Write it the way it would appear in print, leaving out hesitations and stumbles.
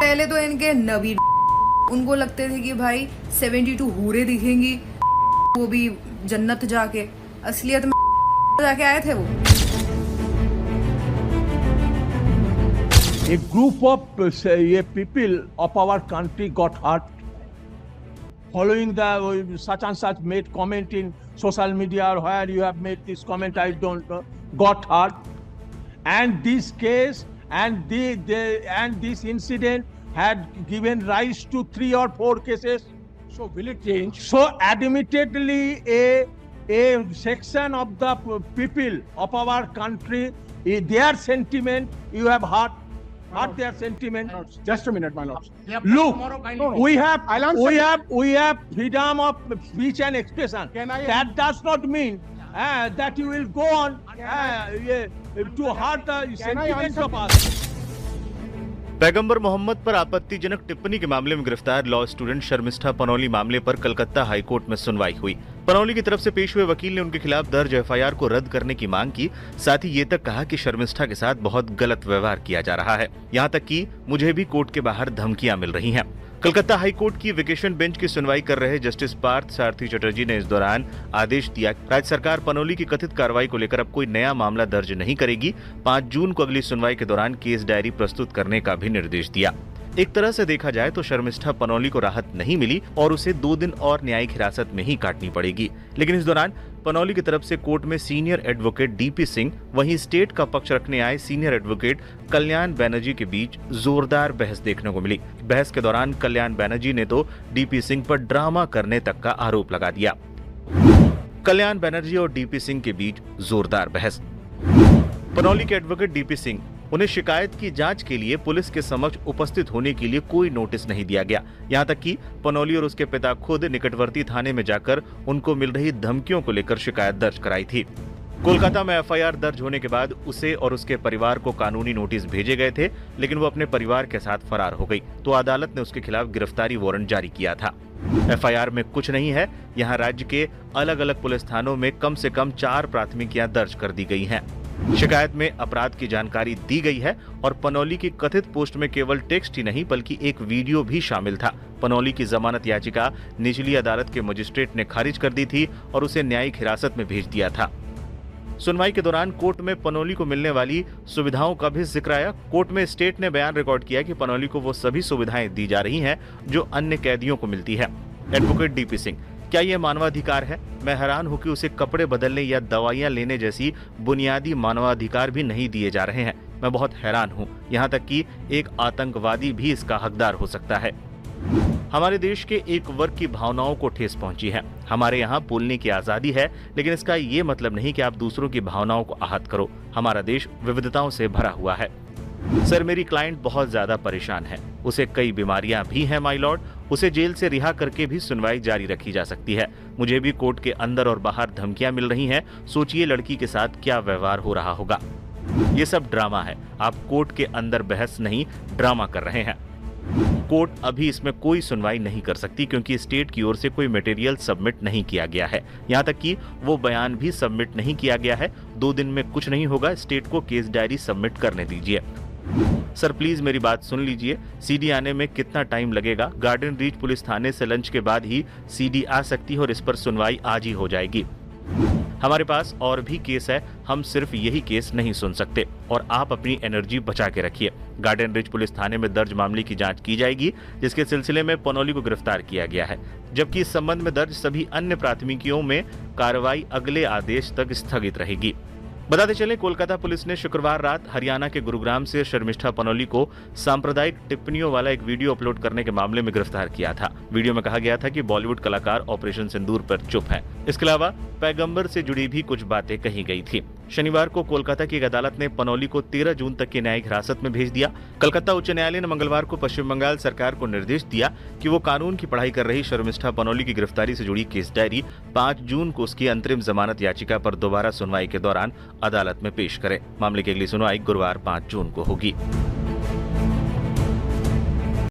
पहले तो इनके नबी उनको लगते थे कि भाई 72 हूरे दिखेंगी, वो भी जन्नत जाके, असलियत में जाके आए थे वो। A group of people of our country got hurt following the such and such made comment in social media or where you have made this comment, I don't know, got hurt. And this case and this incident had given rise to 3 or 4 cases. So will it change? So admittedly a section of the people of our country, their sentiment, you have hurt their sentiment. Just a minute, my lord. Look, No. we have I'll answer. we have freedom of speech and expression. Can I- That does not mean that you will go on to hurt the sentiments answer? of us. पैगंबर मोहम्मद पर आपत्तिजनक टिप्पणी के मामले में गिरफ्तार law student Sharmishtha Panoli मामले पर कलकत्ता हाईकोर्ट में सुनवाई हुई। पनौली की तरफ से पेश हुए वकील ने उनके खिलाफ दर्ज एफआईआर को रद्द करने की मांग की। साथ ही ये तक कहा कि शर्मिष्ठा के साथ बहुत गलत व्यवहार किया जा रहा है, यहाँ तक कि मुझे भी कोर्ट के बाहर धमकियां मिल रही हैं। कलकत्ता हाईकोर्ट की वेकेशन बेंच की सुनवाई कर रहे जस्टिस पार्थ सारथी चटर्जी ने इस दौरान आदेश दिया कि राज्य सरकार पनौली की कथित कार्रवाई को लेकर अब कोई नया मामला दर्ज नहीं करेगी। 5 जून को अगली सुनवाई के दौरान केस डायरी प्रस्तुत करने का भी निर्देश दिया। एक तरह से देखा जाए तो शर्मिष्ठा पनौली को राहत नहीं मिली और उसे 2 दिन और न्यायिक हिरासत में ही काटनी पड़ेगी। लेकिन इस दौरान पनौली की तरफ से कोर्ट में सीनियर एडवोकेट डीपी सिंह, वहीं स्टेट का पक्ष रखने आए सीनियर एडवोकेट कल्याण बैनर्जी के बीच जोरदार बहस देखने को मिली। बहस के दौरान कल्याण बैनर्जी ने तो डीपी सिंह पर ड्रामा करने तक का आरोप लगा दिया। कल्याण बैनर्जी और डीपी सिंह के बीच जोरदार बहस। पनौली के एडवोकेट डीपी सिंह, उन्हें शिकायत की जांच के लिए पुलिस के समक्ष उपस्थित होने के लिए कोई नोटिस नहीं दिया गया। यहां तक कि पनौली और उसके पिता खुद निकटवर्ती थाने में जाकर उनको मिल रही धमकियों को लेकर शिकायत दर्ज कराई थी। कोलकाता में एफआईआर दर्ज होने के बाद उसे और उसके परिवार को कानूनी नोटिस भेजे गए थे, लेकिन वो अपने परिवार के साथ फरार हो गई, तो अदालत ने उसके खिलाफ गिरफ्तारी वारंट जारी किया था। एफआईआर में कुछ नहीं है। यहाँ राज्य के अलग अलग पुलिस थानों में कम से कम 4 प्राथमिकियां दर्ज कर दी गई हैं। शिकायत में अपराध की जानकारी दी गई है और पनौली की कथित पोस्ट में केवल टेक्स्ट ही नहीं बल्कि एक वीडियो भी शामिल था। पनौली की जमानत याचिका निचली अदालत के मजिस्ट्रेट ने खारिज कर दी थी और उसे न्यायिक हिरासत में भेज दिया था। सुनवाई के दौरान कोर्ट में पनौली को मिलने वाली सुविधाओं का भी जिक्र आया। कोर्ट में स्टेट ने बयान रिकॉर्ड किया कि पनौली को वो सभी सुविधाएं दी जा रही हैं जो अन्य कैदियों को मिलती है। एडवोकेट डीपी सिंह, क्या ये मानवाधिकार है? मैं हैरान हूं कि उसे कपड़े बदलने या दवाइयां लेने जैसी बुनियादी मानवाधिकार भी नहीं दिए जा रहे हैं। मैं बहुत हैरान हूं। यहां तक कि एक आतंकवादी भी इसका हकदार हो सकता है। हमारे देश के एक वर्ग की भावनाओं को ठेस पहुंची है। हमारे यहाँ बोलने की आजादी है, लेकिन इसका ये मतलब नहीं कि आप दूसरों की भावनाओं को आहत करो। हमारा देश विविधताओं से भरा हुआ है। सर, मेरी क्लाइंट बहुत ज्यादा परेशान है। उसे कई बीमारियां भी हैं माय लॉर्ड। उसे जेल से रिहा करके भी सुनवाई जारी रखी जा सकती है। मुझे भी कोर्ट के अंदर और बाहर धमकियां मिल रही हैं। सोचिए लड़की के साथ क्या व्यवहार हो रहा होगा। ये सब ड्रामा है। आप कोर्ट के अंदर बहस नहीं, ड्रामा कर रहे हैं। कोर्ट अभी इसमें कोई सुनवाई नहीं कर सकती क्योंकि स्टेट की ओर से कोई मटेरियल सबमिट नहीं किया गया है। यहाँ तक कि वो बयान भी सबमिट नहीं किया गया है। 2 दिन में कुछ नहीं होगा। स्टेट को केस डायरी सबमिट करने दीजिए। सर प्लीज मेरी बात सुन लीजिए। सीडी आने में कितना टाइम लगेगा? गार्डन रीच पुलिस थाने से लंच के बाद ही सीडी आ सकती है और इस पर सुनवाई आज ही हो जाएगी। हमारे पास और भी केस है, हम सिर्फ यही केस नहीं सुन सकते और आप अपनी एनर्जी बचा के रखिए। गार्डन रिच पुलिस थाने में दर्ज मामले की जांच की जाएगी, जिसके सिलसिले में पनौली को गिरफ्तार किया गया है, जबकि इस संबंध में दर्ज सभी अन्य प्राथमिकियों में कार्रवाई अगले आदेश तक स्थगित रहेगी। बताते चलें, कोलकाता पुलिस ने शुक्रवार रात हरियाणा के गुरुग्राम से शर्मिष्ठा पनौली को सांप्रदायिक टिप्पणियों वाला एक वीडियो अपलोड करने के मामले में गिरफ्तार किया था। वीडियो में कहा गया था कि बॉलीवुड कलाकार ऑपरेशन सिंदूर पर चुप हैं। इसके अलावा पैगंबर से जुड़ी भी कुछ बातें कही गई थी। शनिवार को कोलकाता की एक अदालत ने पनौली को 13 जून तक की न्यायिक हिरासत में भेज दिया। कलकत्ता उच्च न्यायालय ने मंगलवार को पश्चिम बंगाल सरकार को निर्देश दिया कि वो कानून की पढ़ाई कर रही शर्मिष्ठा पनौली की गिरफ्तारी से जुड़ी केस डायरी 5 जून को उसकी अंतरिम जमानत याचिका पर दोबारा सुनवाई के दौरान अदालत में पेश करे। मामले की अगली सुनवाई गुरुवार 5 जून को होगी।